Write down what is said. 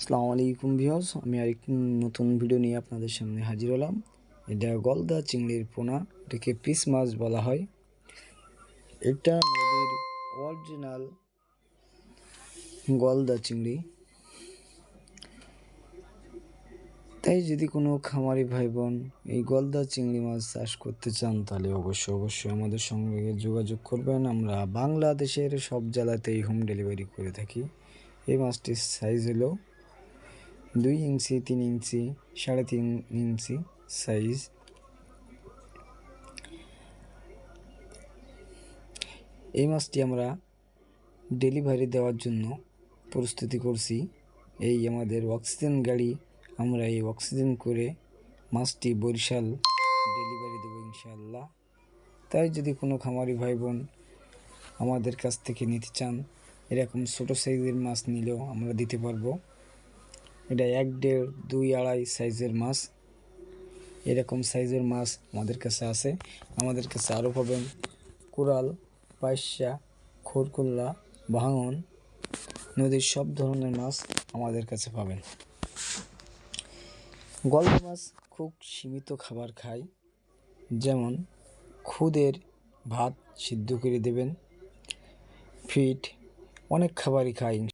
আসসালামু আলাইকুম ভিউয়ার্স, আমি আরেকটি নতুন ভিডিও নিয়ে আপনাদের সামনে হাজির হলাম। এটা গলদা চিংড়ির পোনা, এটাকে পিস মাছ বলা হয়। এটা নদীর অরিজিনাল গলদা চিংড়ি। তাই যদি কোনো খামারি ভাই বোন এই গলদা চিংড়ি মাছ চাষ করতে চান তাহলে অবশ্যই আমাদের সঙ্গে যোগাযোগ করবেন। আমরা বাংলাদেশের সব জেলাতেই হোম ডেলিভারি করে থাকি। এই মাছটির সাইজ হলো 2 ইঞ্চি, 3 ইঞ্চি, 3.5 ইঞ্চি সাইজ। এই মাছটি আমরা ডেলিভারি দেওয়ার জন্য প্রস্তুতি করছি। এই আমাদের অক্সিজেন গাড়ি, আমরা এই অক্সিজেন করে মাছটি বরিশাল ডেলিভারি দেবো ইনশাআল্লাহ। তাই যদি কোনো খামারি ভাই বোন আমাদের কাছ থেকে নিতে চান, এরকম ছোটো সাইজের মাছ নিলেও আমরা দিতে পারবো। এটা 1, 1.5, 2, 2.5 সাইজের মাছ। এরকম সাইজের মাছ আমাদের কাছে আছে। আমাদের কাছে আরও পাবেন কোরাল, পাইসা, খোরকুল্লা, ভাঙন, নদীর সব ধরনের মাছ আমাদের কাছে পাবেন। গলদা মাছ খুব সীমিত খাবার খায়, যেমন খুদের ভাত সিদ্ধ করে দেবেন, ফিট, অনেক খাবারই খায়।